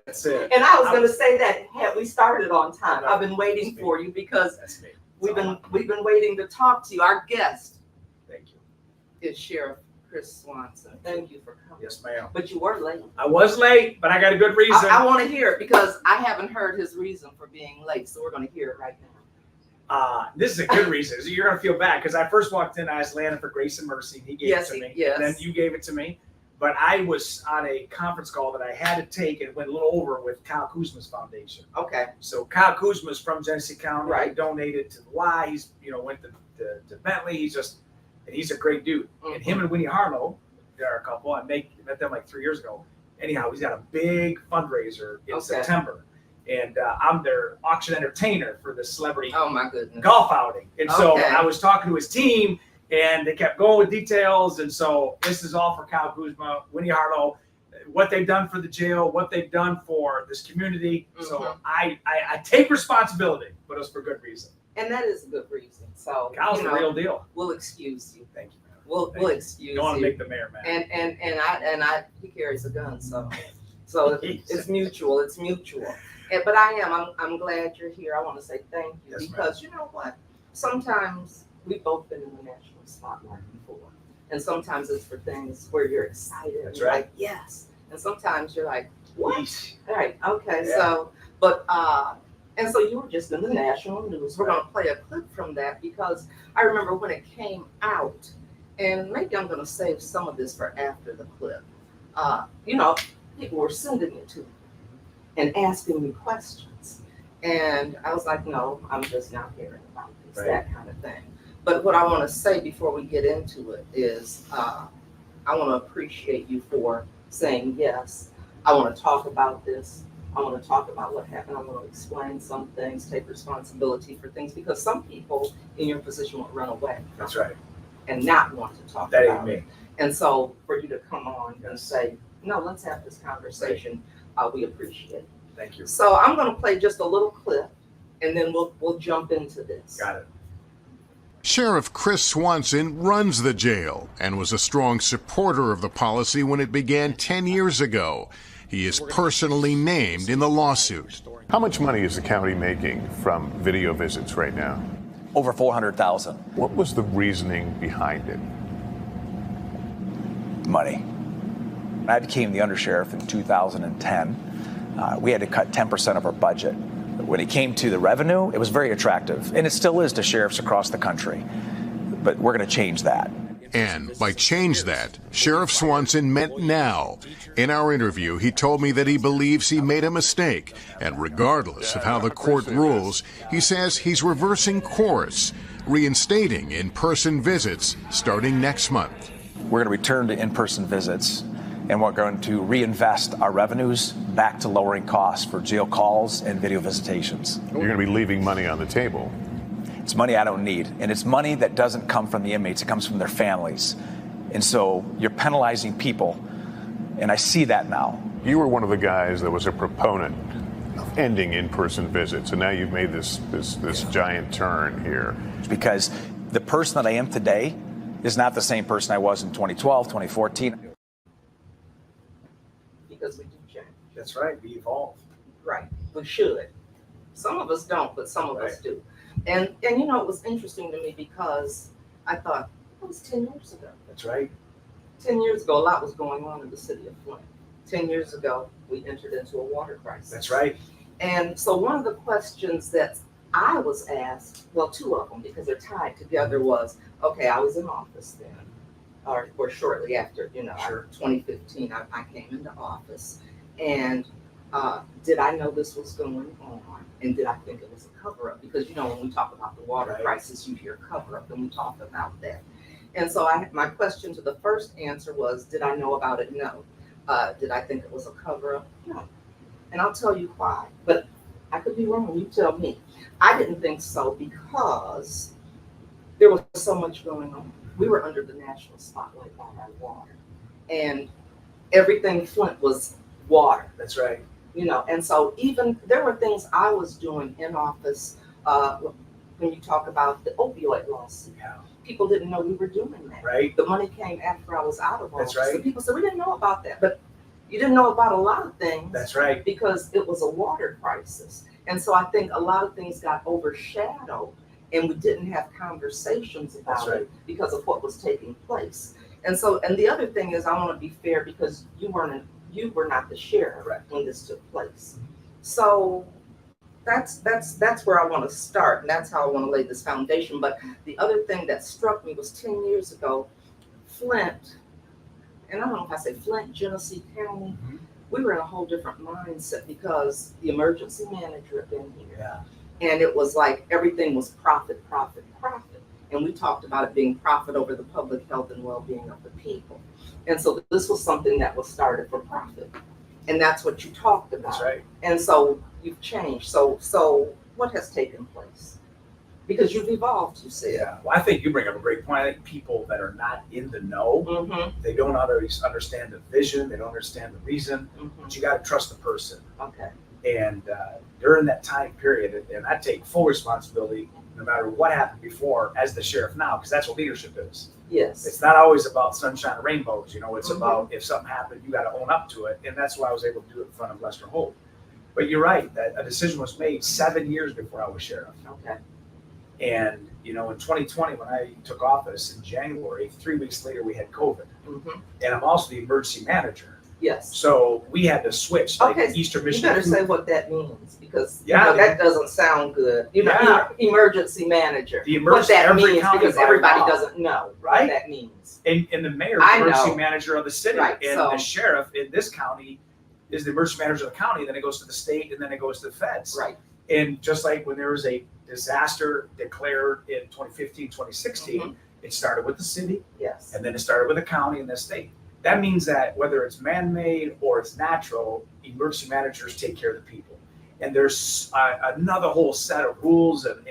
That's it. And I was going to say that had we started on time. I've been waiting for you because we've been waiting to talk to you. Our guest, thank you, is Sheriff Chris Swanson. Thank you for coming. Yes, ma'am. But you were late. I was late, but I got a good reason. I want to hear it because I haven't heard his reason for being late, so we're going to hear it right now. This is a good reason. You're going to feel bad because I first walked in, I was landing for Grace and Mercy. He gave it to me. Yes. And then you gave it to me. But I was on a conference call that I had to take and went a little over with Kyle Kuzma's foundation. Okay. So Kyle Kuzma's from Genesee County. Right. He donated to the Y. He's, went to Bentley. He's a great dude. Mm-hmm. And him and Winnie Harlow, they're a couple. I met them like 3 years ago. Anyhow, he's got a big fundraiser in September. And I'm their auction entertainer for the celebrity golf outing. And so I was talking to his team, and they kept going with details. And so this is all for Kyle Kuzma, Winnie Harlow, what they've done for the jail, what they've done for this community. Mm-hmm. So I take responsibility, but it's for good reason. And that is a good reason. So Kyle's the real deal. We'll excuse you. Thank you, man. We'll excuse you. Don't want to make the mayor mad. And he carries a gun, so it's mutual. It's mutual. But I'm glad you're here. I want to say thank you because you know what? Sometimes we've both been in the national spotlight before, and sometimes it's for things where you're excited. That's you're right. Like yes, and sometimes you're like what? All right. Okay. Yeah. So, but and so you were just in the national news. We're going to play a clip from that because I remember when it came out, and maybe I'm going to save some of this for after the clip. People were sending it to me and asking me questions. And I was like, no, I'm just not hearing about this, that kind of thing. But what I want to say before we get into it is I want to appreciate you for saying yes. I want to talk about this. I want to talk about what happened. I want to explain some things, take responsibility for things, because some people in your position will run away. That's right. And not want to talk that about ain't it. And so for you to come on and say, no, let's have this conversation. We appreciate it. Thank you. So I'm going to play just a little clip, and then we'll jump into this. Got it. Sheriff Chris Swanson runs the jail and was a strong supporter of the policy when it began 10 years ago. He is personally named in the lawsuit. How much money is the county making from video visits right now? Over $400,000. What was the reasoning behind it? Money. When I became the undersheriff in 2010, we had to cut 10% of our budget. When it came to the revenue, it was very attractive, and it still is to sheriffs across the country. But we're going to change that. And by change that, Sheriff Swanson meant now. In our interview, he told me that he believes he made a mistake, and regardless of how the court rules, he says he's reversing course, reinstating in-person visits starting next month. We're going to return to in-person visits, and we're going to reinvest our revenues back to lowering costs for jail calls and video visitations. You're going to be leaving money on the table. It's money I don't need, and it's money that doesn't come from the inmates, it comes from their families. And so you're penalizing people, and I see that now. You were one of the guys that was a proponent of ending in-person visits, and now you've made this giant turn here. It's because the person that I am today is not the same person I was in 2012, 2014. Because we do change. That's right. We evolve. Right. We should. Some of us don't, but some of us do. And it was interesting to me because I thought, it was 10 years ago. That's right. 10 years ago, a lot was going on in the city of Flint. 10 years ago, we entered into a water crisis. That's right. And so one of the questions that I was asked, well, two of them, because they're tied together, was, okay, I was in office then, or shortly after, 2015, I came into office. And did I know this was going on? And did I think it was a cover-up? Because, when we talk about the water crisis, you hear cover-up, and we talk about that. And so my question to the first answer was, did I know about it? No. Did I think it was a cover-up? No. And I'll tell you why. But I could be wrong. You tell me. I didn't think so because there was so much going on. We were under the national spotlight on our water. And everything Flint was water. That's right. And so even there were things I was doing in office when you talk about the opioid lawsuit. Yeah. People didn't know we were doing that. Right. The money came after I was out of office. That's right. So people said, we didn't know about that. But You didn't know about a lot of things. That's right. Because it was a water crisis. And so I think a lot of things got overshadowed and we didn't have conversations about it because of what was taking place. And so, and the other thing is, I want to be fair because you were not the sheriff when this took place. So that's where I want to start, and that's how I want to lay this foundation. But the other thing that struck me was 10 years ago, Flint, and I don't know if I say Flint, Genesee County, we were in a whole different mindset because the emergency manager had been here. Yeah. And it was like everything was profit, profit, profit. And we talked about it being profit over the public health and well-being of the people. And so this was something that was started for profit. And that's what you talked about. That's right. And so you've changed. So what has taken place? Because you've evolved, you said. Yeah. Well, I think you bring up a great point. I think people that are not in the know, they don't always understand the vision, they don't understand the reason, but you got to trust the person. Okay. And during that time period, and I take full responsibility no matter what happened before as the sheriff now, because that's what leadership is. Yes. It's not always about sunshine and rainbows. You know, it's about if something happened, you got to own up to it. And that's why I was able to do it in front of Lester Holt. But you're right, that a decision was made 7 years before I was sheriff. Okay. And, you know, in 2020, when I took office in January, 3 weeks later, we had COVID. And I'm also the emergency manager. Yes. So we had to switch, like Eastern Michigan. You better say what that means, because Yeah. that doesn't sound good. You know, Yeah. emergency manager. The What emergency, that every means, county because by everybody law, doesn't know right? what that means. And the mayor, I the emergency know. manager of the city, Right, and so- the sheriff in this county is the emergency manager of the county. Then it goes to the state, and then it goes to the feds. Right. And just like when there was a disaster declared in 2015, 2016, it started with the city, Yes. and then it started with the county and the state. That means that whether it's man-made or it's natural, emergency managers take care of the people. And there's another whole set of rules and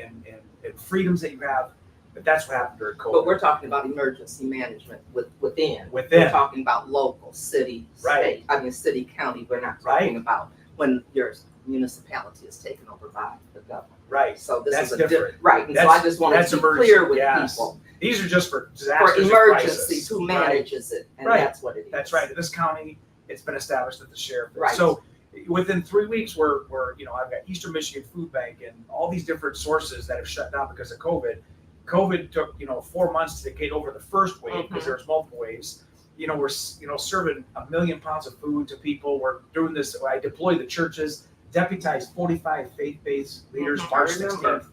freedoms that you have. But that's what happened during COVID. But we're talking about emergency management within. Within. We're talking about local, city, state. I mean, city, county. We're not talking about when your municipality is taken over by the government. Right. So this That's is different. right. And so I just want to be clear with people. These are just for For disasters and emergencies, crisis. who manages it, and Right. that's what it is. That's right. In this county, it's been established that the sheriff. Right. So within 3 weeks, we're I've got Eastern Michigan Food Bank and all these different sources that have shut down because of COVID. COVID took 4 months to get over the first wave because there was multiple waves. We're serving 1 million pounds of food to people. We're doing this. I deployed the churches, deputized 45 faith-based leaders March 16th,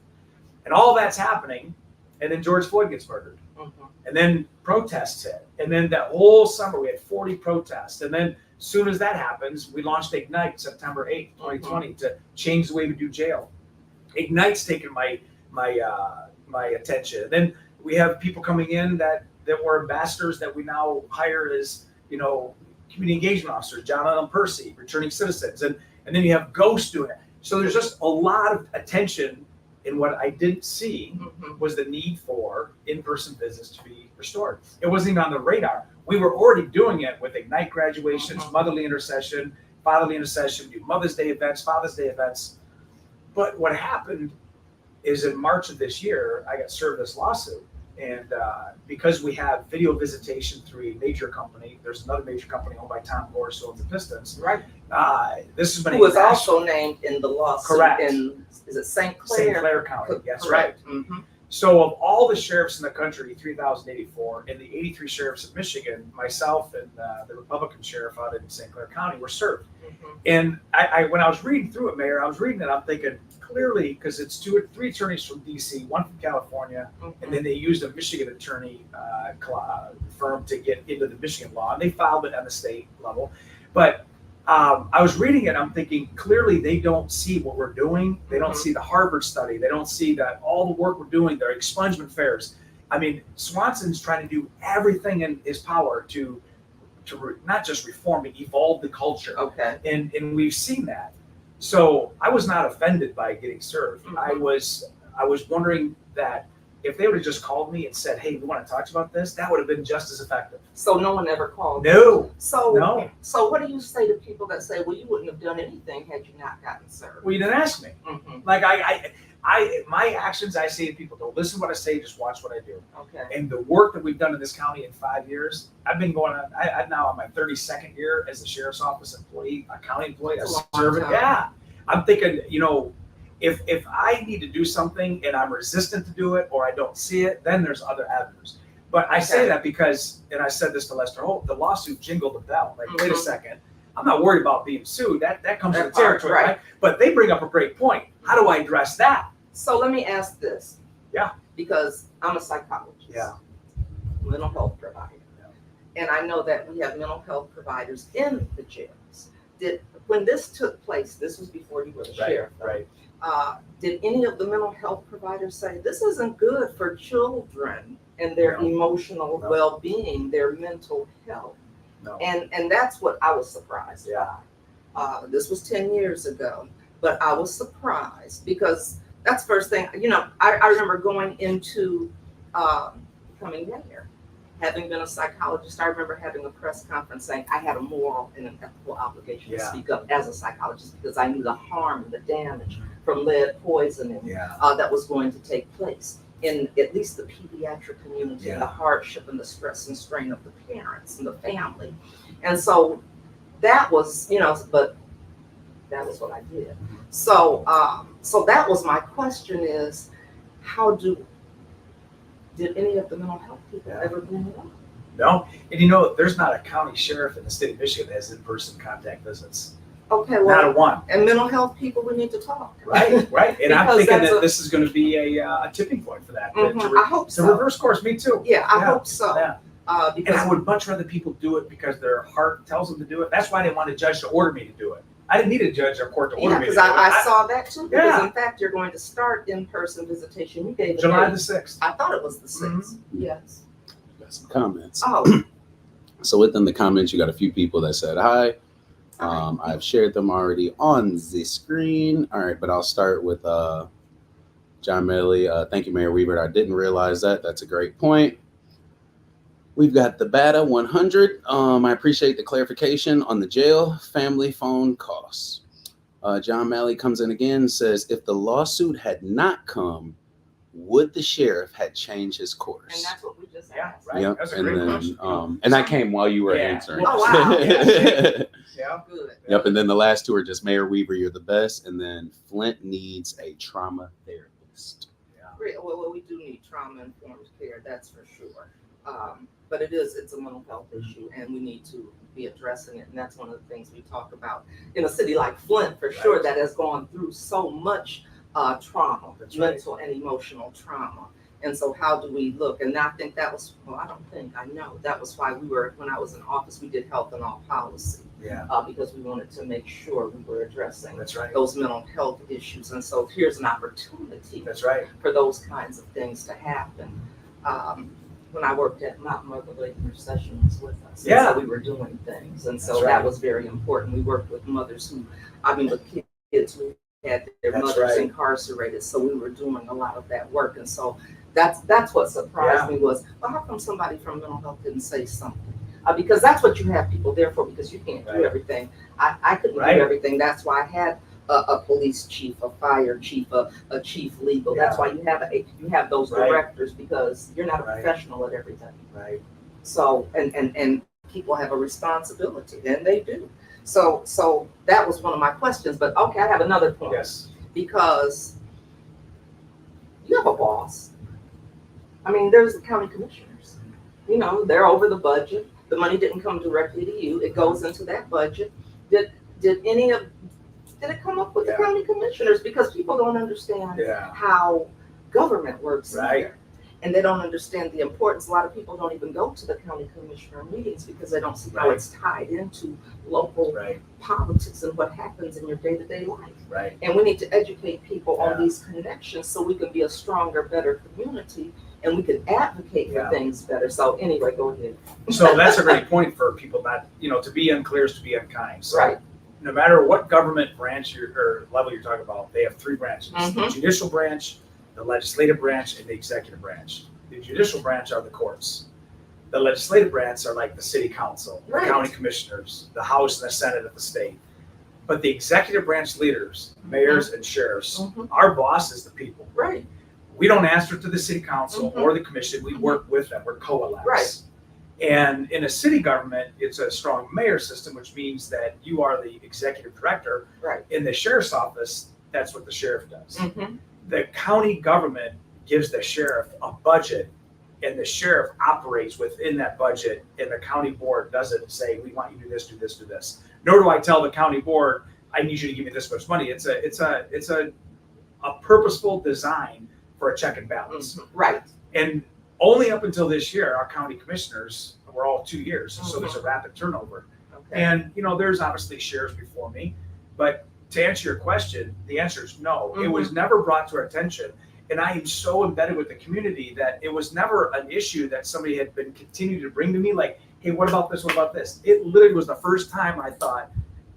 and all that's happening. And then George Floyd gets murdered. And then protests hit. And then that whole summer, we had 40 protests. And then as soon as that happens, we launched Ignite September 8th, 2020 to change the way we do jail. Ignite's taken my attention. And then we have people coming in that were ambassadors that we now hire as, community engagement officers, John Allen Percy, returning citizens. And then you have ghosts doing it. So there's just a lot of attention. And what I didn't see was the need for in-person visits to be restored. It wasn't even on the radar. We were already doing it with Ignite graduations, motherly intercession, fatherly intercession, do Mother's Day events, Father's Day events. But what happened is in March of this year, I got served this lawsuit. And because we have video visitation through a major company, there's another major company owned by Tom Gorse, who owns the Pistons. Right. This has been Who was also named in the lawsuit. Correct. Is it St. Clair? St. Clair County. That's Correct. right. So of all the sheriffs in the country, 3,084, and the 83 sheriffs of Michigan, myself and the Republican sheriff out in St. Clair County were served. And I when I was reading through it, Mayor, I was reading it, I'm thinking clearly, because it's 2 or 3 attorneys from DC, one from California, and then they used a Michigan attorney firm to get into the Michigan law, and they filed it on the state level. But I was reading it, I'm thinking clearly they don't see what we're doing. They don't see the Harvard study. They don't see that all the work we're doing, their expungement fairs. I mean, Swanson's trying to do everything in his power to not just reform, but evolve the culture. Okay. And we've seen that. So I was not offended by getting served. I was wondering that if they would have just called me and said, "Hey, we want to talk about this," that would have been just as effective. So no one ever called. No. So what do you say to people that say, "Well, you wouldn't have done anything had you not gotten served"? Well, you didn't ask me. Like my actions, I say to people, don't listen to what I say, just watch what I do. Okay. And the work that we've done in this county in 5 years, I've been going on, I'm now on my 32nd year as the sheriff's office employee, a county employee, a That's a long servant. time. Yeah. I'm thinking, if I need to do something and I'm resistant to do it or I don't see it, then there's other avenues. But I say that because, and I said this to Lester Holt, the lawsuit jingled the bell. Like, wait a second, I'm not worried about being sued. That comes with the territory, right? But they bring up a great point. How do I address that? So let me ask this. Yeah. Because I'm a psychologist. Yeah. Mental health provider. Yeah. And I know that we have mental health providers in the jails. When this took place, this was before you were the sheriff. Right. Did any of the mental health providers say this isn't good for children and their emotional well-being, their mental health? No. And that's what I was surprised by. This was 10 years ago, but I was surprised because that's the first thing, I remember going into becoming mayor. Having been a psychologist, I remember having a press conference saying I had a moral and an ethical obligation to speak up as a psychologist because I knew the harm and the damage from lead poisoning that was going to take place in at least the pediatric community, and the hardship and the stress and strain of the parents and the family. And so that was, but that was what I did. So that was my question is, did any of the mental health people ever bring it up? No. And there's not a county sheriff in the state of Michigan that has in-person contact visits. Okay, well, not a one. And mental health people, we need to talk. Right. And I'm thinking that this is going to be a tipping point for that. I hope so. To reverse course, me too. Yeah, I hope so. Yeah. Because and I would much rather people do it because their heart tells them to do it. That's why I didn't want a judge to order me to do it. I didn't need a judge or court to order me to do it. Because I saw that too. Because in fact, you're going to start in-person visitation. You gave July the 6th. I thought it was the 6th. Mm-hmm. Yes. Got some comments. Oh. So within the comments, you got a few people that said hi. I've shared them already on the screen. All right, but I'll start with John Medley. Thank you, Mayor Weaver. I didn't realize that. That's a great point. We've got the BATA 100. I appreciate the clarification on the jail family phone costs. John Malley comes in again, says, if the lawsuit had not come, would the sheriff had changed his course? And that's what we just asked. Right. Yep. That's a And great then, question. and that came while you were answering. Oh, wow. Yeah. Good. Yep. And then the last two are just Mayor Weaver, you're the best. And then Flint needs a trauma therapist. Well, we do need trauma-informed care, that's for sure. But it's a mental health issue, and we need to be addressing it. And that's one of the things we talk about in a city like Flint, for sure, that has gone through so much trauma, mental and emotional trauma. And so how do we look? And I think that was, I know that was why when I was in office, we did health and all policy. Yeah. Because we wanted to make sure we were addressing those mental health issues. And so here's an opportunity for those kinds of things to happen. When I worked at Mount Motherly, Intercession was with us. And so we were doing things. And so that was very important. We worked with mothers with kids who had their mothers incarcerated. So we were doing a lot of that work. And so that's what surprised me was, well, how come somebody from mental health didn't say something? Because that's what you have people there for, because you can't do everything. I couldn't do everything. That's why I had a police chief, a fire chief, a chief legal. That's why you have those directors, because you're not a professional at everything. Right. So and people have a responsibility, and they do. So that was one of my questions. But okay, I have another point. Yes. Because you have a boss. I mean, there's the county commissioners. They're over the budget. The money didn't come directly to you. It goes into that budget. Did it come up with the county commissioners? Because people don't understand how government works here. And they don't understand the importance. A lot of people don't even go to the county commissioner meetings because they don't see how it's tied into local politics and what happens in your day-to-day life. Right. And we need to educate people on these connections so we can be a stronger, better community, and we can advocate for things better. So anyway, go ahead. So that's a great point for people not, to be unclear is to be unkind. So no matter what government branch or level you're talking about, they have three branches: the judicial branch, the legislative branch, and the executive branch. The judicial branch are the courts. The legislative branch are like the city council, the county commissioners, the House and the Senate of the state. But the executive branch leaders, mayors and sheriffs, Mhm. our boss is the people. Right. We don't answer to the city council Mhm. or the commission. We work with them. We're coalesce. Right. And in a city government, it's a strong mayor system, which means that you are the executive director. Right. In the sheriff's office, that's what the sheriff does. Mhm. The county government gives the sheriff a budget, and the sheriff operates within that budget, and the county board doesn't say, we want you to do this, do this, do this. Nor do I tell the county board, I need you to give me this much money. It's a purposeful design for a check and balance. Mhm. Right. And only up until this year, our county commissioners were all 2 years, so there's a rapid turnover. Okay. And there's obviously sheriffs before me, but to answer your question, the answer is no. It was never brought to our attention. And I am so embedded with the community that it was never an issue that somebody had been continuing to bring to me, like, hey, what about this? What about this? It literally was the first time I thought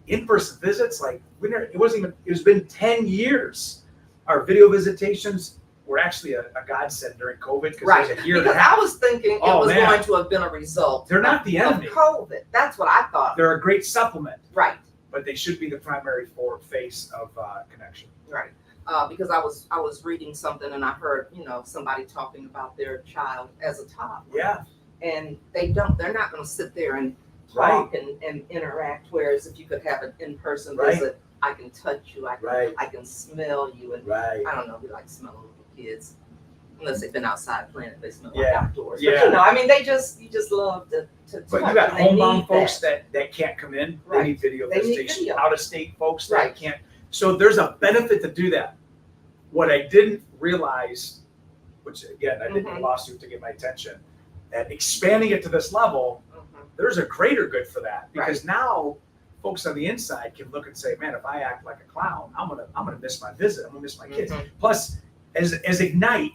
in-person visits, like, it's been 10 years. Our video visitations were actually a godsend during COVID because Right. there's a year and a Because half. I was thinking it Oh, was man. going to have been a result They're not the of enemy. COVID. That's what I thought. They're a great supplement, Right. but they should be the primary face of connection. Right. Because I was reading something and I heard, somebody talking about their child as a toddler. Yeah, And they're not going to sit there and talk and interact. Whereas if you could have an in-person Right. visit, I can touch you, I can smell you. And right. I don't know, we like smelling little kids. Unless they've been outside playing, they smell like Yeah. outdoors. Yeah. But they you just love to But touch. you got and they homebound need folks that. that can't come in. Right. They need video They need visitation. video. Out of state folks that Right. can't. So there's a benefit to do that. What I didn't realize, which again, I did a lawsuit to get my attention, that expanding it to this level, there's a greater good for that. Because now folks on the inside can look and say, man, if I act like a clown, I'm gonna miss my visit. I'm gonna miss my kids. Plus, as Ignite,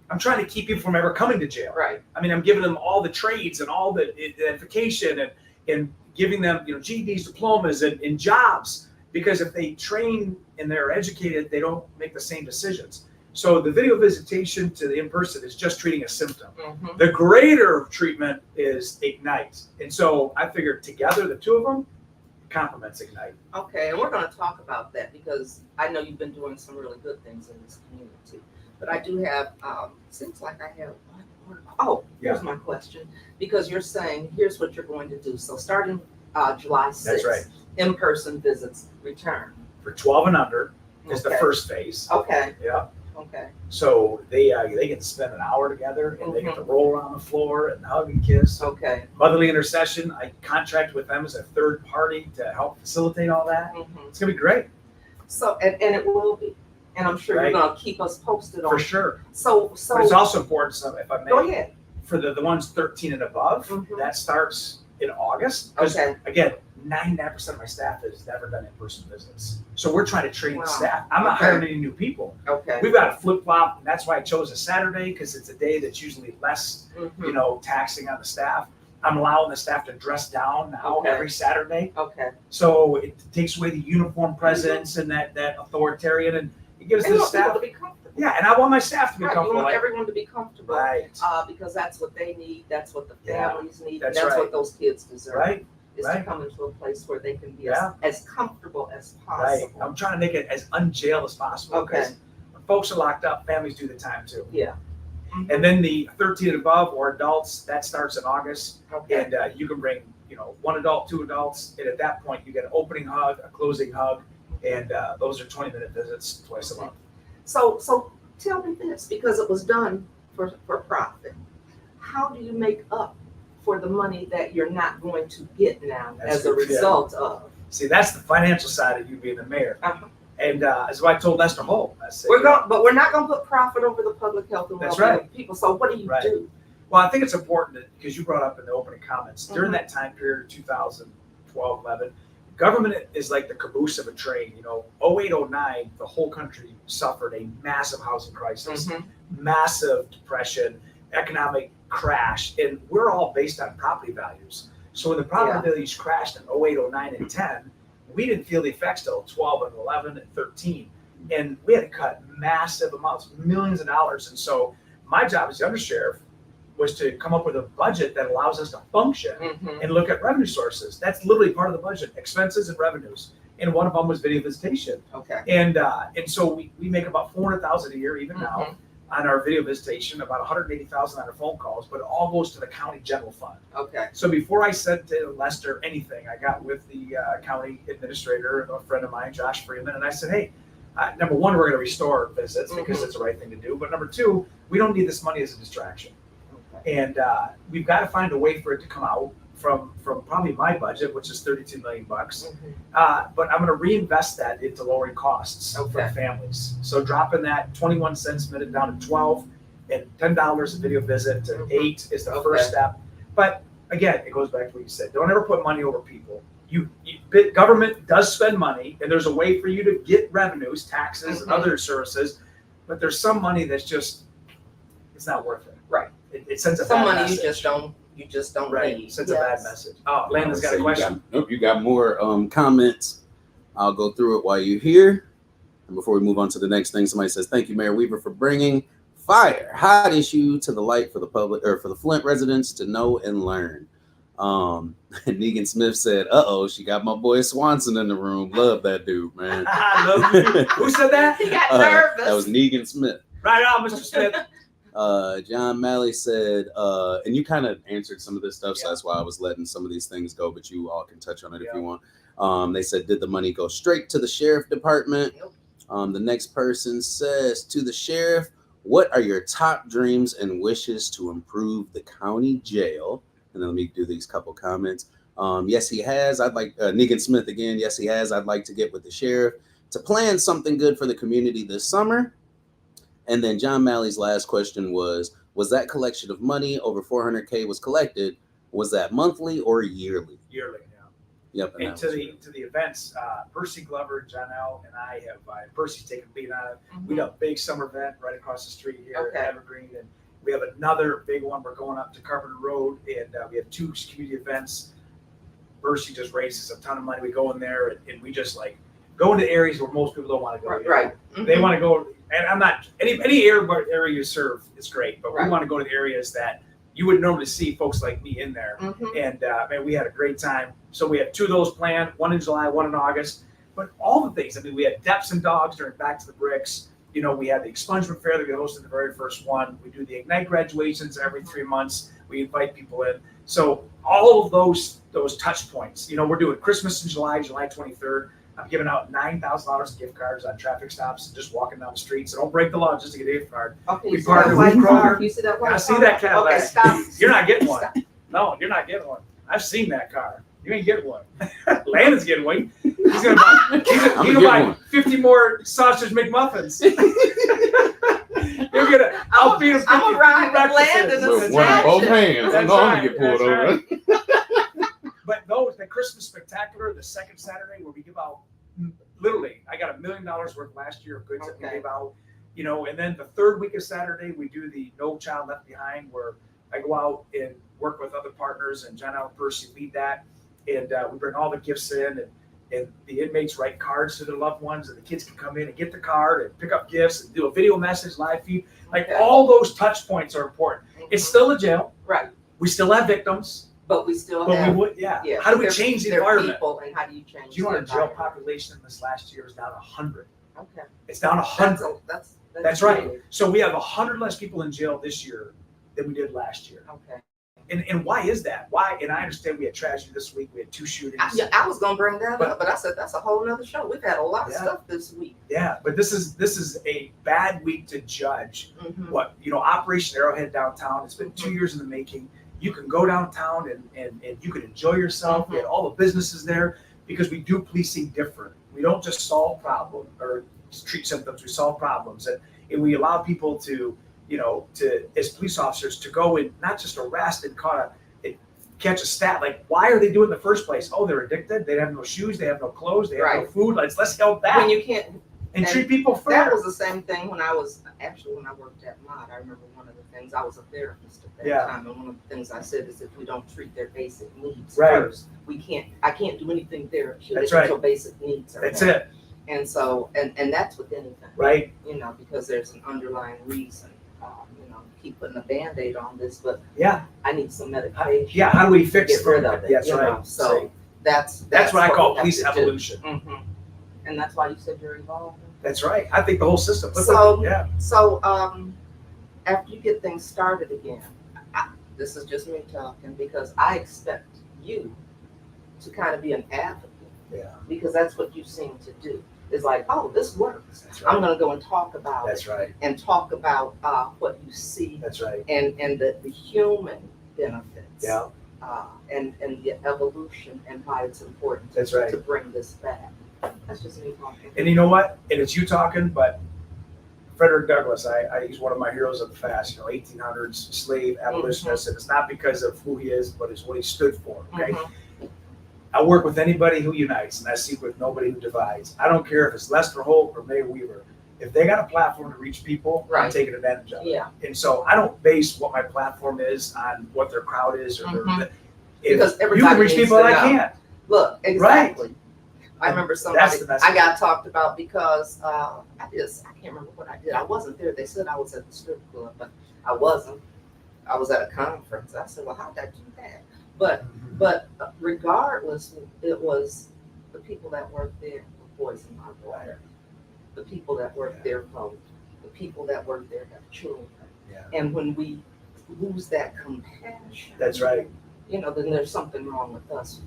I'm trying to keep people from ever coming to jail. Right. I mean, I'm giving them all the trades and all the identification and giving them, GEDs, diplomas, and jobs. Because if they train and they're educated, they don't make the same decisions. So the video visitation to the in-person is just treating a symptom. The greater treatment is Ignite. And so I figured together, the two of them, complements Ignite. Okay, and we're going to talk about that because I know you've been doing some really good things in this community. But I do have, seems like I have one more. Oh, here's my question. Because you're saying, here's what you're going to do. So starting July 6th, That's right. In-person visits return. For 12 and under is the Okay. first phase. Okay, Yeah. okay. So they get to spend an hour together and they get to roll around the floor and hug and kiss. Okay. Motherly Intercession, I contract with them as a third party to help facilitate all that. It's gonna be great. So, and it will be. And I'm sure you're going to keep us posted on For sure. So But it's also important, so if I may, go ahead. for the ones 13 and above, that starts in August. Because Okay. again, 99% of my staff has never done in-person visits. So we're trying to train Wow. the staff. I'm not Okay. hiring any new people. Okay. We've got a flip-flop, and that's why I chose a Saturday, because it's a day that's usually less, taxing on the staff. I'm allowing the staff to dress down now Okay. every Saturday. Okay. So it takes away the uniform presence and that authoritarian, and it gives And the you want people staff. to be comfortable. Yeah, and I want my staff to be Right, you comfortable. want Like, everyone to be comfortable. right, Because that's what they need. That's what the Yeah, families need. that's That's right. what those kids deserve. right, Is right. to come into a place where they can be Yeah. as comfortable as right. possible. I'm trying to make it as unjail as possible. Okay. Because when folks are locked up, families do the time too. Yeah. And then the 13 and above or adults, that starts in August. Okay. And you can bring, one adult, two adults. And at that point, you get an opening hug, a closing hug. And those are 20-minute visits twice a month. So tell me this, because it was done for profit. How do you make up for the money that you're not going to get now That's as a good, yeah. result of? See, that's the financial side of you being the mayor. And as I told Lester Holt, I said, But we're not going to put profit over the public health and That's well-being right. of people. So what do you Right. do? well, I think it's important because you brought up in the opening comments, during that time period, 2012, 11, government is like the caboose of a train. 08, 09, the whole country suffered a massive housing crisis, massive depression, economic crash, and we're all based on property values. So when the property values crashed in 08, 09, and 10, we didn't feel the effects till 12 and 11 and 13. And we had to cut massive amounts, millions of dollars. And so my job as the undersheriff was to come up with a budget that allows us to function Mhm. and look at revenue sources. That's literally part of the budget, expenses and revenues. And one of them was video visitation. Okay. And so we make about $400,000 a year even now Mhm. on our video visitation, about $180,000 on our phone calls, but it all goes to the county general fund. Okay. So before I said to Lester anything, I got with the county administrator, a friend of mine, Josh Freeman, and I said, hey, number one, we're going to restore visits because Mhm. it's the right thing to do. But number two, we don't need this money as a distraction. Okay. And we've got to find a way for it to come out from probably my budget, which is $32 million. Mhm. But I'm going to reinvest that into lowering costs for Okay. families. So dropping that 21 cents a minute down to 12 and $10 a video visit to Mhm. 8 is the Okay. first step. But again, it goes back to what you said. Don't ever put money over people. Government does spend money, and there's a way for you to get revenues, taxes, and Mhm. other services. But there's some money that's just, it's not worth it. Right. It sends a Some bad money message. you just don't Right. need. Sends a bad Yes. message. Oh, Landon's got a question. You got more comments. I'll go through it while you're here. And before we move on to the next thing, somebody says, "Thank you, Mayor Weaver, for bringing fire, hot issue to the light for the public, or for the Flint residents to know and learn." Negan Smith said, "Uh-oh, she got my boy Swanson in the room. Love that dude, man." I love you. Who said that? He got nervous. That was Negan Smith. Right on, Mr. Smith. John Malley said, and you kind of answered some of this stuff, so Yeah. that's why I was letting some of these things go, but you all can touch on it if Yeah. you want. They said, did the money go straight to the sheriff department? Yep. The next person says, to the sheriff, what are your top dreams and wishes to improve the county jail? And then let me do these couple comments. Yes, he has. I'd like, Negan Smith again. Yes, he has. I'd like to get with the sheriff to plan something good for the community this summer. And then John Malley's last question was that collection of money, over $400K was collected, was that monthly or yearly? Yearly, Yep. yeah. And to the events, Percy Glover, John L, and I have, Percy's taking the lead on it. We got a big summer event right across the street here Okay. at Evergreen, and we have another big one. We're going up to Carpenter Road, and we have 2 community events. Percy just raises a ton of money. We go in there, and we just like go into areas where most people don't want to go. Right. you know? Right. They Mhm. want to go, and I'm not any area you serve is great, but we Right. want to go to areas that you would normally see folks like me in there. Mhm. And man, we had a great time. So we have 2 of those planned, one in July, one in August. But all the things, I mean, we had Deps and Dogs during Back to the Bricks. You know, we had the expungement fair that we hosted the very first one. We do the Ignite graduations every 3 months. We invite people in. So all of those touch points, you know, we're doing Christmas in July 23rd. I'm giving out $9,000 in gift cards on traffic stops and just walking down the street. So don't break the law just to get a gift card. Okay. We You see partnered that with white car? Kroger. You see that white I see car? that Cadillac. Okay, stop. You're not getting one. Stop. No, you're not getting one. I've seen that car. You ain't getting one. Landon's getting one. He's gonna buy, he's gonna buy 50 more sausage McMuffins. You're gonna. I'll feed him 50 I'm a ride with breakfasts. Landon and That's One right. of both hands. That's I'm going right. to get pulled That's over. But the Christmas Spectacular, the second Saturday, where we give out, literally, I got $1 million worth last year of goods that we Okay. gave out, you know, and then the third week of Saturday, we do the No Child Left Behind, where I go out and work with other partners, and John L. and Percy lead that, and we bring all the gifts in, and the inmates write cards to their loved ones, and the kids can come in and get the card and pick up gifts and do a video message, live feed. Like Okay. all those touch points are important. It's still a jail. Right. We still have victims, But we still but have. we would, yeah. Yeah. How do we They're- change the they're environment? People, and how do you change? Do you know the our jail environment? population this last year is down 100? Okay. It's down 100. That's right. good. So we have 100 less people in jail this year than we did last year. Okay. And why is that? Why? And I understand we had tragedy this week. We had 2 shootings. I was gonna bring that But- up, but I said that's a whole nother show. We've had a lot of Yeah. stuff this week. Yeah, but this is a bad week to judge Mhm. what, you know, Operation Arrowhead downtown. It's been 2 years in the making. You can go downtown and you can enjoy yourself. We had all the businesses there because we do policing different. We don't just solve problems or treat symptoms. We solve problems, and we allow people to, you know, to as police officers to go and not just arrest and catch a stat. Like, why are they doing it in the first place? Oh, they're addicted. They have no shoes. They have no clothes. They have no Right. food. Let's help that When you can't, and and treat people fair. that was the same thing when I worked at Mott. I remember one of the things, I was a therapist at that Yeah. time, and one of the things I said is if we don't treat their basic needs Right. first, I can't do anything therapeutic That's right. until basic needs are That's met. it, And so, and that's with anything, right? you know, because there's an underlying reason keep putting a Band-Aid on this, but Yeah, I need some medication. yeah. How do we fix Get rid it? of it, That's you right. know, so that's That's what I call we have police to do. evolution. Mhm. And that's why you said you're evolving. That's right. I think the whole system. So, yeah, after you get things started again, this is just me talking because I expect you to kind of be an advocate. Yeah. Because that's what you seem to do. It's like, oh, this works. That's right. I'm going to go and talk about That's it right. and talk about what you see That's right. and the human benefits. Yeah. And the evolution and why it's important That's right. to bring this back. That's just me talking. And you know what? And it's you talking, but Frederick Douglass, he's one of my heroes of the fast, 1800s slave abolitionist. And it's not because of who he is, but it's what he stood for. Okay. I work with anybody who unites, and I speak with nobody who divides. I don't care if it's Lester Holt or Mayor Weaver. If they got a platform to reach people, I'm taking advantage of it. Yeah. And so I don't base what my platform is on what their crowd is or their. Because If everybody you can reach needs people, to I know. can't. Look, exactly. Right. I remember That's somebody the best I got talked about because I can't remember what I did. I wasn't there. They said I was at the strip club, but I wasn't. I was at a conference. I said, well, how did I do that? But regardless, it was the people that worked there were poisoning my water. The people that worked there vote. The people that worked there have children. Yeah. And when we lose that compassion, That's right. then there's something wrong with us.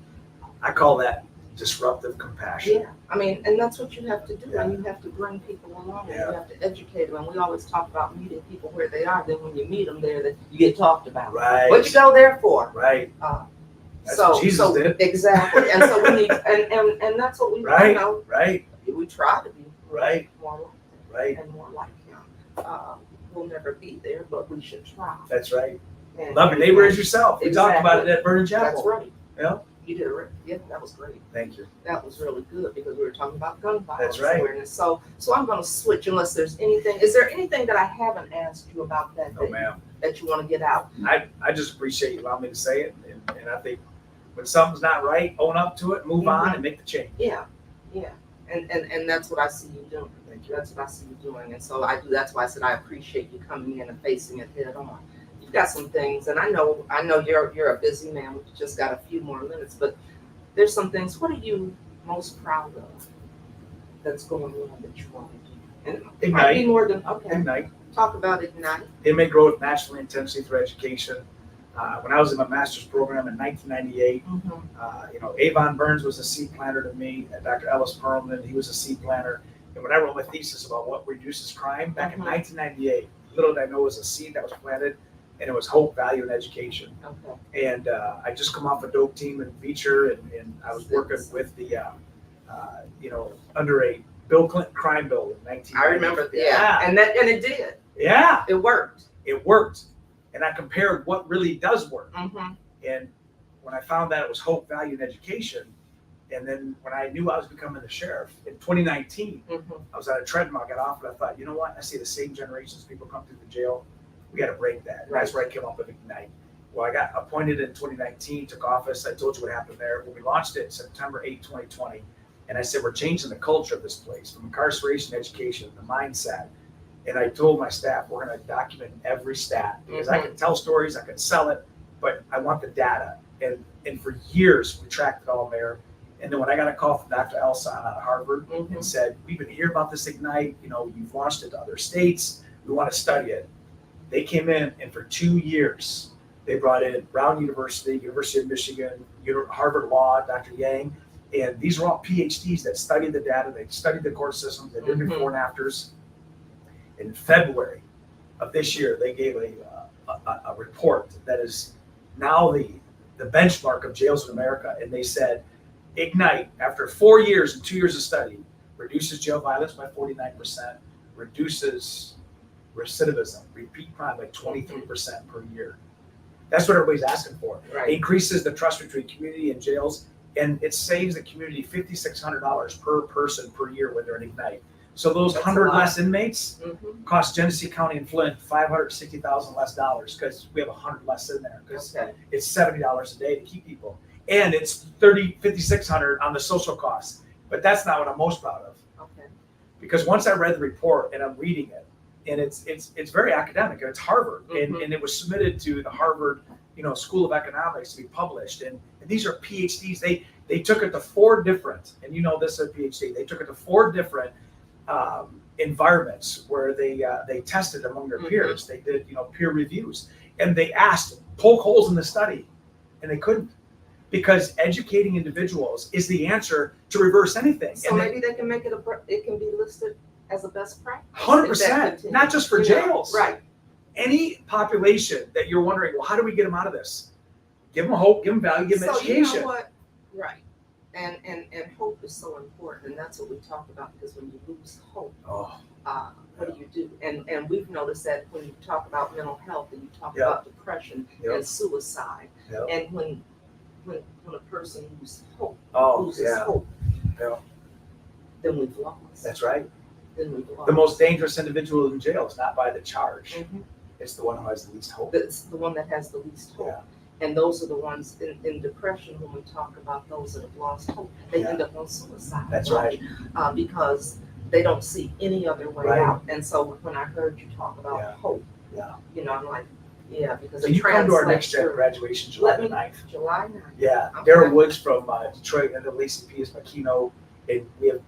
I call that disruptive compassion. Yeah, I mean, and that's what you have to do, Yeah. and you have to bring people along, and Yeah. you have to educate them. And we always talk about meeting people where they are. Then when you meet them there, that you get talked about. Right. What you go there for? Right. That's So what Jesus did. exactly, and so we need, and that's what we Right. know. Right. We try to be Right. more like him Right. and more like him. We'll never be there, but we should try. That's right. And- Love your neighbor as yourself. We talked about it Exactly. at Vernon Chapel. That's right. Yeah. You did it right. Yeah, that was great. Thank you. That was really good because we were talking about gun violence That's right. awareness. So I'm going to switch unless there's anything. Is there anything that I haven't asked you about that No, ma'am. that you want to get out? I just appreciate you allowing me to say it. And I think when something's not right, own up to it, move on, and make the change. Yeah. And that's what I see you doing. Thank you. That's what I see you doing. And so I do. That's why I said I appreciate you coming in and facing it head on. You've got some things, and I know you're a busy man. We've just got a few more minutes, but there's some things. What are you most proud of that's going on that you want to do? And it might be more than Ignite. Talk about Ignite. Inmate growth naturally intensity through education. When I was in my master's program in 1998, Avon Burns was a seed planter to me. Dr. Ellis Perlman, he was a seed planter. And when I wrote my thesis about what reduces crime back in 1998, little did I know it was a seed that was planted, and it was hope, value, and education. Okay. And I just come off a dope team in Beecher, and I was working with the, under a Bill Clinton crime bill in 1990. I remember that. Yeah. And it did. Yeah. It worked. It worked. And I compared what really does work. Mm-hmm. And when I found that it was hope, value, and education, and then when I knew I was becoming the sheriff in 2019, I was at a treadmill, I got off, and I thought, you know what? I see the same generations people come through the jail. We got to break that. And that's where I came up with Ignite. Well, I got appointed in 2019, took office. I told you what happened there. When we launched it September 8, 2020, and I said, we're changing the culture of this place from incarceration, education, the mindset. And I told my staff, we're going to document every stat because I can tell stories, I can sell it, but I want the data. And for years, we tracked it all, Mayor. And then when I got a call from Dr. Elson out of Harvard and said, we've been hearing about this Ignite, you've launched it to other states, we want to study it. They came in, and for 2 years, they brought in Brown University, University of Michigan, Harvard Law, Dr. Yang, and these are all PhDs that studied the data, they studied the court systems, they did before and afters. In February of this year, they gave a report that is now the benchmark of jails in America, and they said, Ignite, after 4 years and 2 years of study, reduces jail violence by 49%, reduces recidivism, repeat crime by 23% per year. That's what everybody's asking for. Right. It increases the trust between community and jails, and it saves the community $5,600 per person per year when they're in Ignite. So those 100 less inmates cost Genesee County and Flint $560,000 less dollars because we have 100 less in there because it's $70 a day to keep people, and it's $5,600 on the social costs. But that's not what I'm most proud of. Okay. Because once I read the report and I'm reading it, and it's very academic, and it's Harvard, Mhm. and it was submitted to the Harvard, School of Economics to be published, and these are PhDs. They took it to 4 different, and this is a PhD. They took it to 4 different environments where they tested among their peers. They did peer reviews, and they asked poke holes in the study, and they couldn't, because educating individuals is the answer to reverse anything. So and maybe they can make it can be listed as a best practice. 100%, not just for jails. Right. Any population that you're wondering, well, how do we get them out of this? Give them hope, give them value, give them So education. you know what? Right. And hope is so important, and that's what we talk about, because when you lose hope, what do you do? And we've noticed that when you talk about mental health and you talk about depression and suicide, and when a person loses hope, then we've lost. That's right. Then we've lost. The most dangerous individual in jail is not by the charge. It's the one who has the least hope. It's the one that has the least hope. Yeah. And those are the ones in depression, when we talk about those that have lost hope, they end up on suicide. That's right. Because they don't see any other way Right. out. And so when I heard you talk about hope, I'm like, because So it you come to our next translates graduation July the 9th. July 9th. Yeah, Okay. Darren Woods from Detroit, and then Lacey P is my keynote, and we have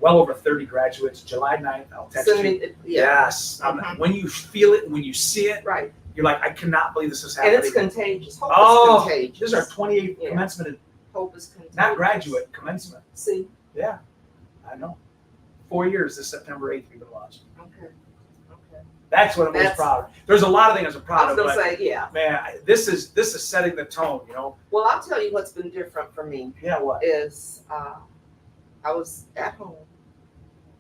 well over 30 graduates. July 9th, I'll text you. Yes, when you feel it, when you see it, right. You're like, I cannot believe this is happening. And it's contagious. Hope is contagious. This is our 28th commencement. Hope is contagious. Not graduate, commencement. See? Yeah, I know. 4 years this September 8th we've been launched. Okay. That's what I'm most proud of. There's a lot of things I'm proud of. I was gonna say, man, this is setting the tone, Well, I'll tell you what's been different for me. Yeah, what? Is I was at home.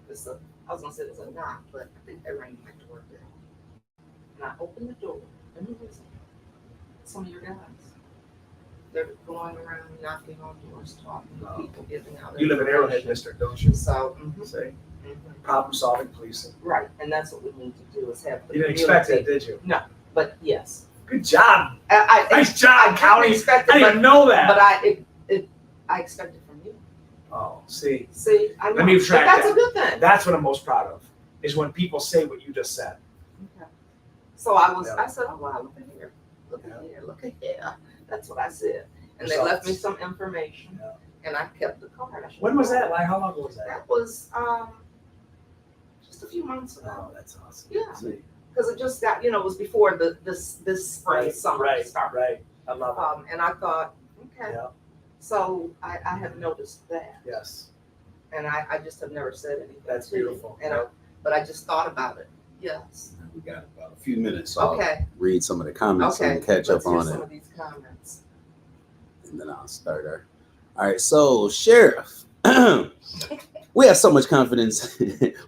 I was gonna say it was a knock, but I think they rang my door bell. And I opened the door, and who was it? Some of your guys. They're going around knocking on doors, talking to people, giving out. You live in Arrowhead District, don't you? So, Say, problem solving policing. Right, and that's what we need to do, is have the You didn't expect it, did you? No, but yes. Good job. Nice I job, County. didn't expect I didn't even know that. But I expect it from you. Oh, see. I know. Let me retract That's that. a good thing. That's what I'm most proud of, is when people say what you just said. Okay. So I said, oh wow, look at here. Look at here. Look at here. That's what I said. And they left me some information, and I kept the card. When was that? How long ago was that? That was just a few months ago. Oh, that's awesome. Yeah. Because it just got, it was before this spring, summer started. Right. I love it. And I thought, okay. Yeah. So I have noticed that. Yes. And I just have never said anything. That's to you. beautiful. And but I just thought about it. Yes. We got about a few minutes, so Okay. I'll read some of the comments and catch Let's up hear on some it. of these comments. And then I'll start our. All right, so Sheriff, we have so much confidence.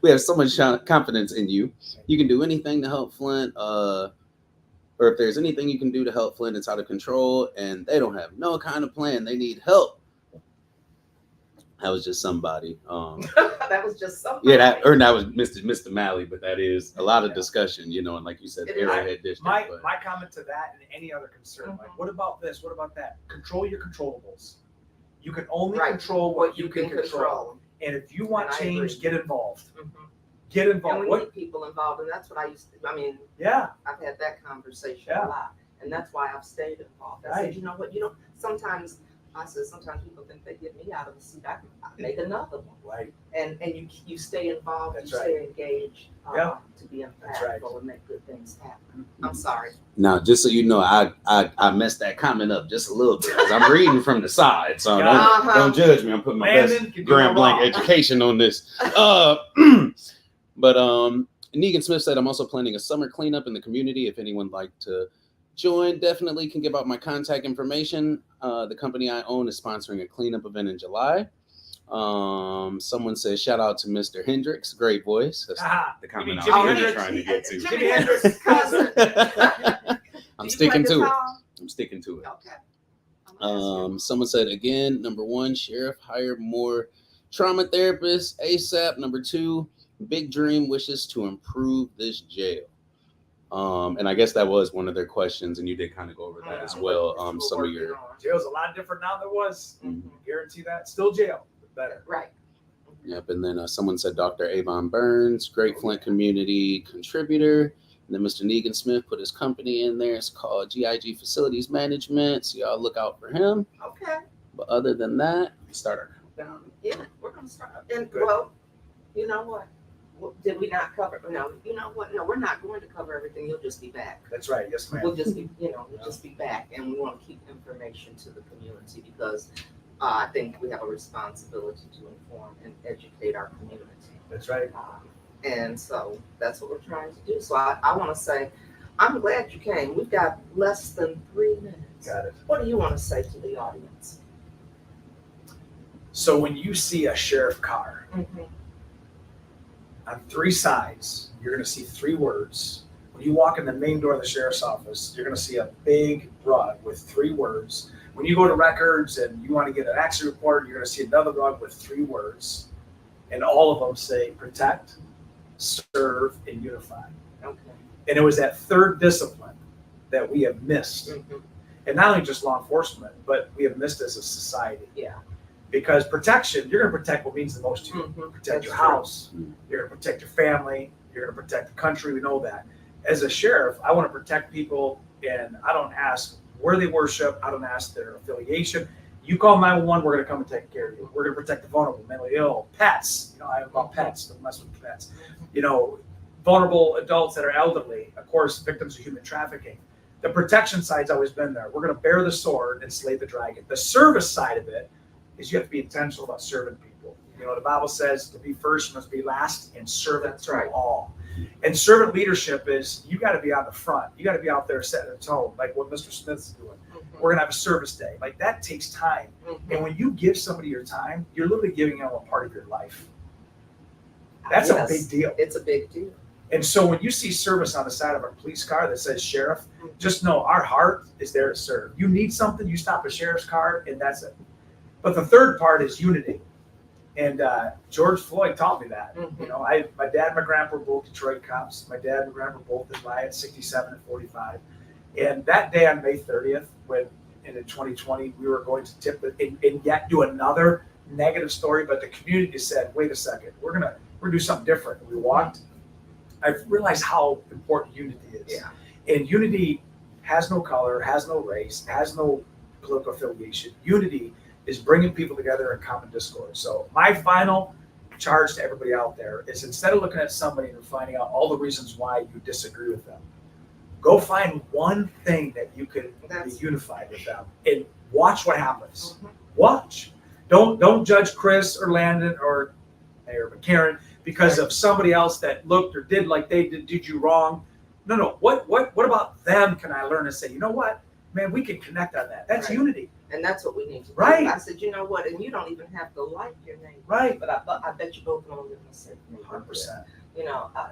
We have so much confidence in you. You can do anything to help Flint, or if there's anything you can do to help Flint, it's out of control, and they don't have no kind of plan. They need help. That was just somebody. That was just somebody. Yeah, that was Mr. Malley, but that is a lot of discussion, and like you said, Arrowhead District. My comment to that and any other concern, like, what about this? What about that? Control your controllables. You can only control what you can control. And if you want change, get involved. Get involved. And we need people involved, and that's what I used to. I mean, I've had that conversation a lot, and that's why I've stayed involved. I said, you know what? Sometimes people think they get me out of the seat. I make another one. Right. And you stay involved, That's you stay engaged to be impactful and make good things happen. I'm sorry. Now, just so you know, I messed that comment up just a little bit because I'm reading from the side, so don't judge me. I'm putting my best Grand Blanc education on this. But Negan Smith said, I'm also planning a summer cleanup in the community. If anyone would like to join, definitely can give out my contact information. The company I own is sponsoring a cleanup event in July. Someone says, shout out to Mr. Hendricks, great voice. That's the comment I was really trying to get to. Jimi Hendrix' cousin. I'm sticking to it. I'm sticking to it. Okay. Someone said, again, number 1, Sheriff, hire more trauma therapists ASAP. Number 2, big dream wishes to improve this jail. And I guess that was one of their questions, and you did kind of go over that as well. Some of your jail's a lot different now than it was. Guarantee that. Still jail, but better. Right. Yep. And then someone said Dr. Avon Burns, great Flint community contributor. And then Mr. Negan Smith put his company in there. It's called GIG Facilities Management. So y'all look out for him. Okay. But other than that, we start our countdown. Yeah, we're gonna start. And Good. well, you know what? Did we not cover? No, you know what? No, we're not going to cover everything. You'll just be back. That's right. Yes, ma'am. We'll just be, we'll just be back, and we want to keep information to the community because I think we have a responsibility to inform and educate our community. That's right. And so that's what we're trying to do. So I want to say, I'm glad you came. We've got less than 3 minutes. Got it. What do you want to say to the audience? So when you see a sheriff car, on 3 sides, you're going to see 3 words. When you walk in the main door of the sheriff's office, you're going to see a big rug with 3 words. When you go to records and you want to get an accident report, you're going to see another rug with 3 words. And all of them say protect, serve, and unify. Okay. And it was that third discipline that we have missed. And not only just law enforcement, but we have missed as a society. Yeah. Because protection, you're going to protect what means the most to you. Protect That's your true. house. You're going to protect your family. You're going to protect the country. We know that. As a sheriff, I want to protect people, and I don't ask where they worship. I don't ask their affiliation. You call 911, we're going to come and take care of you. We're going to protect the vulnerable, mentally ill, pets. I have about pets. Don't mess with pets. Vulnerable adults that are elderly. Of course, victims of human trafficking. The protection side's always been there. We're going to bear the sword and slay the dragon. The service side of it is you have to be intentional about serving people. The Bible says to be first, you must be last, and servant to all. And servant leadership is you got to be on the front. You got to be out there setting the tone, like what Mr. Smith's doing. We're going to have a service day. Like that takes time. And when you give somebody your time, you're literally giving them a part of your life. That's a big deal. It's a big deal. And so when you see service on the side of a police car that says sheriff, just know our heart is there to serve. You need something, you stop a sheriff's car, and that's it. But the third part is unity. And George Floyd taught me that. My dad and my grandpa were both Detroit cops. My dad and my grandpa were both in riot, 67 and 45. And that day on May 30th, when in 2020, we were going to tip it and yet do another negative story, but the community said, wait a second, we're gonna do something different. We walked. I realized how important unity is. Yeah. And unity has no color, has no race, has no political affiliation. Unity is bringing people together in common discord. So my final charge to everybody out there is instead of looking at somebody and finding out all the reasons why you disagree with them, go find one thing that you can be unified with them and watch what happens. Watch. Don't judge Chris or Landon or Mayor McCarran because of somebody else that looked or did like they did you wrong. No. What about them can I learn and say, you know what, man, we can connect on that. That's unity. And that's what we need to do. Right. I said, you know what, and you don't even have to like your neighbor. Right. But I bet you both want to live in a safe neighborhood. 100%.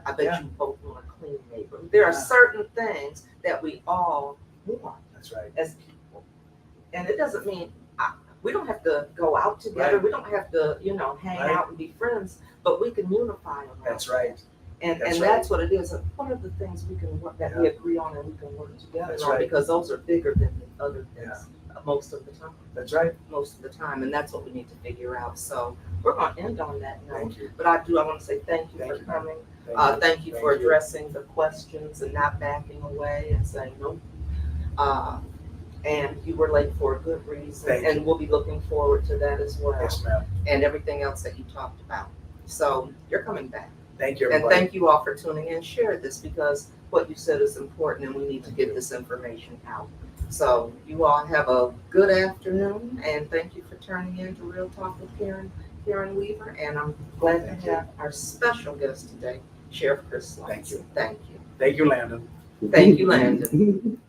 I bet you both want a clean neighborhood. There are certain things that we all want. That's right. As people. And it doesn't mean we don't have to go out together. Right. We don't have to, hang out and be friends, but we can unify on that. That's right. And That's that's what it is. And what are the things we can work that we agree on and we can work together That's on? right. Because those are bigger than the other things most of the time. That's right. Most of the time, and that's what we need to figure out. So we're going to end on that note. Thank you. But I want to say thank you for coming. Thank you for addressing the questions and not backing away and saying nope. And you were late for a good reason, and we'll be looking forward to that as well. Yes, ma'am. And everything else that you talked about. So you're coming back. Thank you, And everybody. thank you all for tuning in. Share this because what you said is important, and we need to get this information out. So you all have a good afternoon, and thank you for turning in to Real Talk with Karen Weaver. And I'm glad to have our special guest today, Sheriff Chris Swanson. Thank you. Thank you. Thank you, Landon. Thank you, Landon.